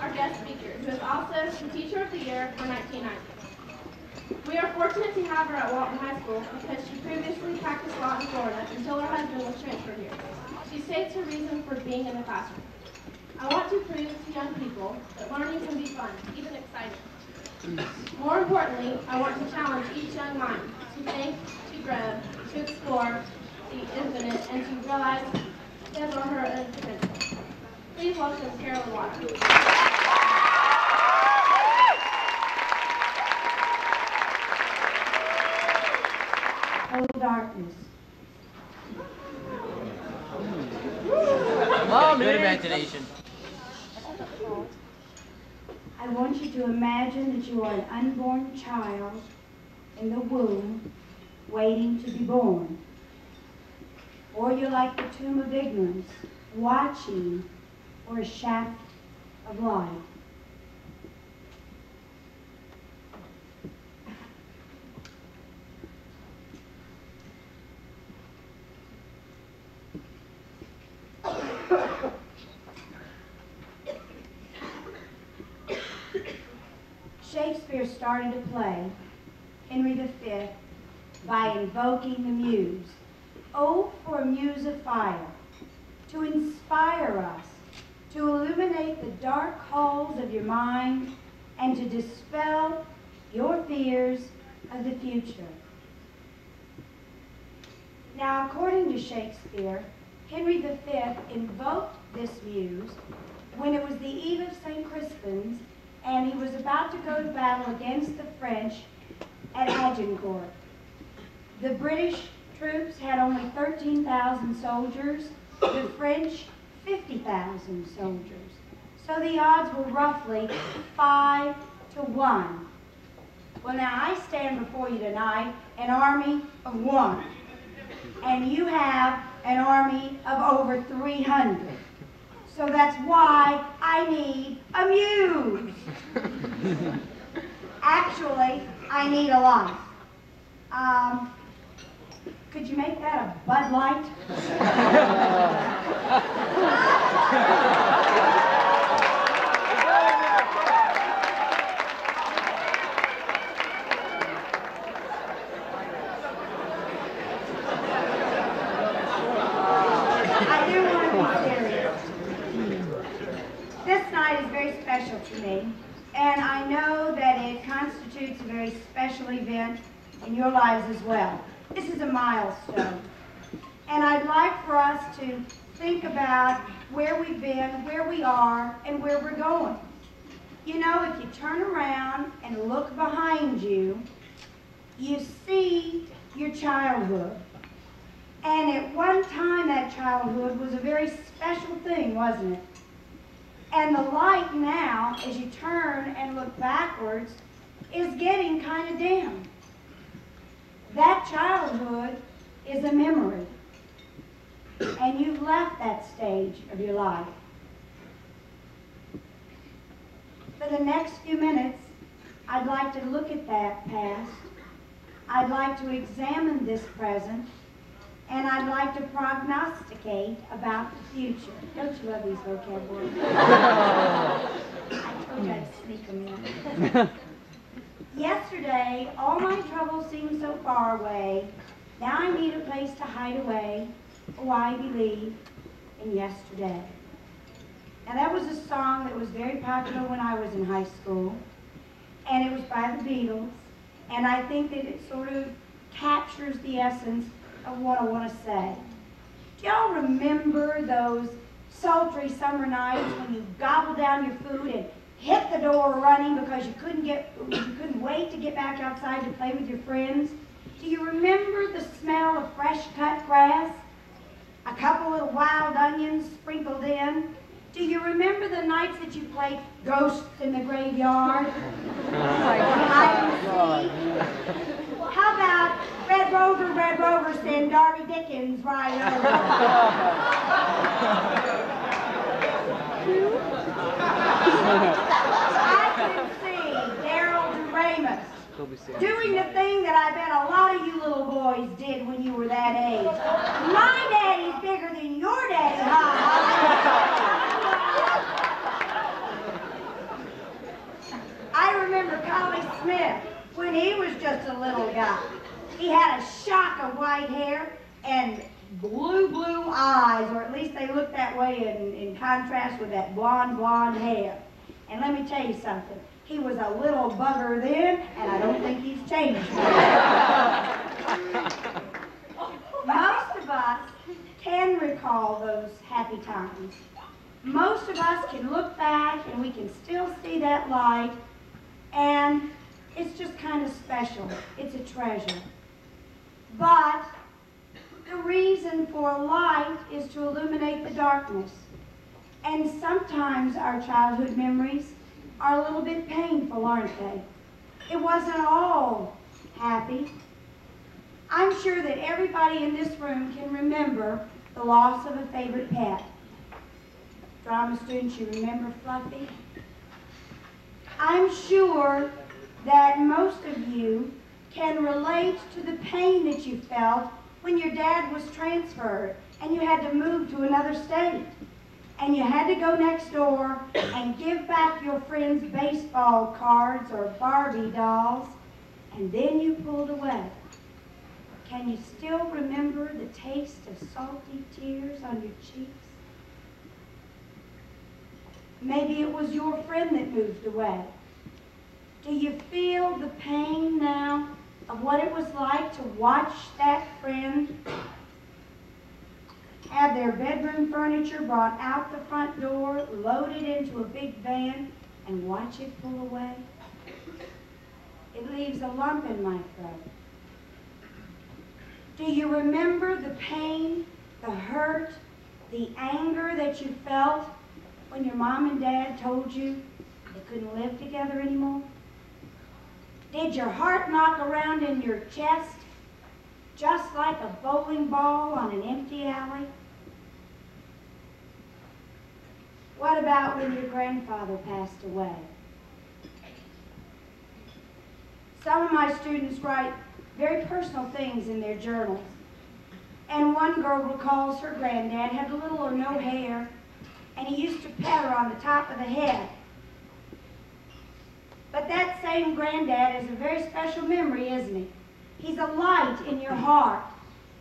our guest speaker, who is also the Teacher of the Year for 1990. We are fortunate to have her at Walton High School because she previously practiced law in Florida until her husband was transferred here. She states her reason for being in the classroom. I want to prove to young people that learning can be fun, even exciting. More importantly, I want to challenge each young mind to think, to grow, to explore the infinite, and to realize his or her own potential. Please welcome Carolyn Water. Oh, darkness. Mom, good imagination. I want you to imagine that you are an unborn child in the womb waiting to be born. Or you're like the tomb of ignorance, watching for a shaft of light. Shakespeare started a play, Henry V, by invoking the muse. Oh, for a muse of fire, to inspire us, to illuminate the dark halls of your mind, and to dispel your fears of the future. Now, according to Shakespeare, Henry V invoked this muse when it was the eve of St. Crispin's and he was about to go to battle against the French at Agincourt. The British troops had only 13,000 soldiers, the French 50,000 soldiers. So the odds were roughly 5 to 1. Well, now I stand before you tonight, an army of 1, and you have an army of over 300. So that's why I need a muse. Actually, I need a lot. Could you make that a Bud Light? I do want to be serious. This night is very special to me, and I know that it constitutes a very special event in your lives as well. This is a milestone, and I'd like for us to think about where we've been, where we are, and where we're going. You know, if you turn around and look behind you, you see your childhood. And at one time, that childhood was a very special thing, wasn't it? And the light now, as you turn and look backwards, is getting kind of dim. That childhood is a memory. And you've left that stage of your life. For the next few minutes, I'd like to look at that past. I'd like to examine this present. And I'd like to prognosticate about the future. Don't you love these vocab words? I told you I'd sneak them in. Yesterday, all my troubles seemed so far away. Now I need a place to hide away. Oh, I believe in yesterday. Now that was a song that was very popular when I was in high school. And it was by the Beatles. And I think that it sort of captures the essence of what I want to say. Do y'all remember those sultry summer nights when you gobbled down your food and hit the door running because you couldn't wait to get back outside to play with your friends? Do you remember the smell of fresh cut grass? A couple of wild onions sprinkled in? Do you remember the nights that you played ghosts in the graveyard? Hide and seek? How about Red Rover, send Darby Dickens right over? I can see Daryl Ramus doing the thing that I bet a lot of you little boys did when you were that age. My daddy's bigger than your daddy, huh? boy in contrast with that blonde hair. And let me tell you something. He was a little bugger then, and I don't think he's changed. Most of us can recall those happy times. Most of us can look back and we can still see that light, and it's just kind of special. It's a treasure. But the reason for a light is to illuminate the darkness. And sometimes our childhood memories are a little bit painful, aren't they? It wasn't all happy. I'm sure that everybody in this room can remember the loss of a favorite pet. Drama students, you remember Fluffy? I'm sure that most of you can relate to the pain that you felt when your dad was transferred and you had to move to another state. And you had to go next door and give back your friends' baseball cards or Barbie dolls, and then you pulled away. Can you still remember the taste of salty tears on your cheeks? Maybe it was your friend that moved away. Do you feel the pain now of what it was like to watch that friend have their bedroom furniture brought out the front door, loaded into a big van, and watch it pull away? It leaves a lump in my throat. Do you remember the pain, the hurt, the anger that you felt when your mom and dad told you they couldn't live together anymore? Did your heart knock around in your chest just like a bowling ball on an empty alley? What about when your grandfather passed away? Some of my students write very personal things in their journals. And one girl recalls her granddad had little or no hair, and he used to pat her on the top of the head. But that same granddad is a very special memory, isn't he? He's a light in your heart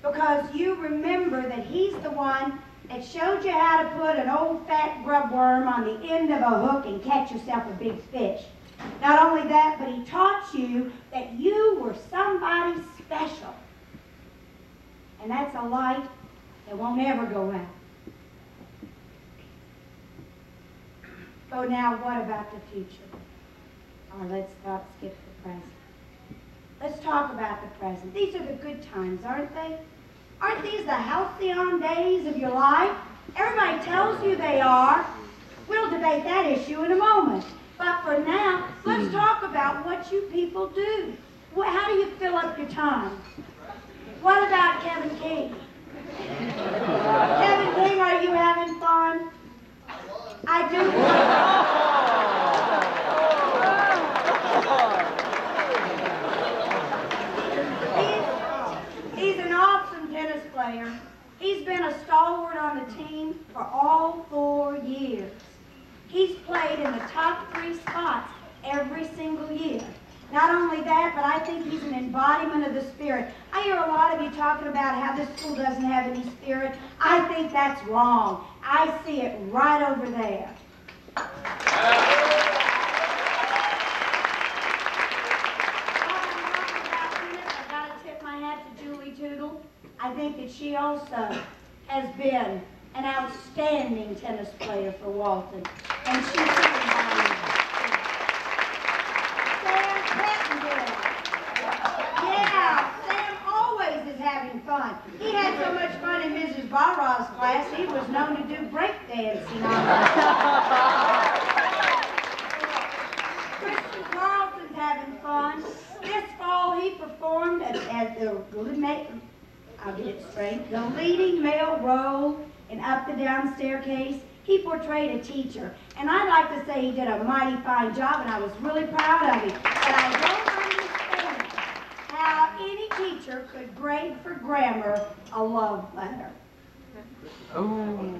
because you remember that he's the one that showed you how to put an old fat grub worm on the end of a hook and catch yourself a big fish. Not only that, but he taught you that you were somebody special. And that's a light that won't ever go out. So now what about the future? Or let's not skip the present. Let's talk about the present. These are the good times, aren't they? Aren't these the halcyon days of your life? Everybody tells you they are. We'll debate that issue in a moment. But for now, let's talk about what you people do. How do you fill up your time? What about Kevin King? Kevin King, are you having fun? I do. He's an awesome tennis player. He's been a stalwart on the team for all 4 years. He's played in the top 3 spots every single year. Not only that, but I think he's an embodiment of the spirit. I hear a lot of you talking about how this school doesn't have any spirit. I think that's wrong. I see it right over there. I've got to tip my hat to Julie Tootle. I think that she also has been an outstanding tennis player for Walton. And she's invaluable. Sam Pettendale. Yeah, Sam always is having fun. He had so much fun in Mrs. Barra's class, he was known to do break dancing on her. Christian Carlson's having fun. This fall he performed at the, I'll get it straight, the leading male role in Up the Down Staircase. He portrayed a teacher, and I'd like to say he did a mighty fine job, and I was really proud of him. But I don't understand how any teacher could grade for grammar a love letter. Oh.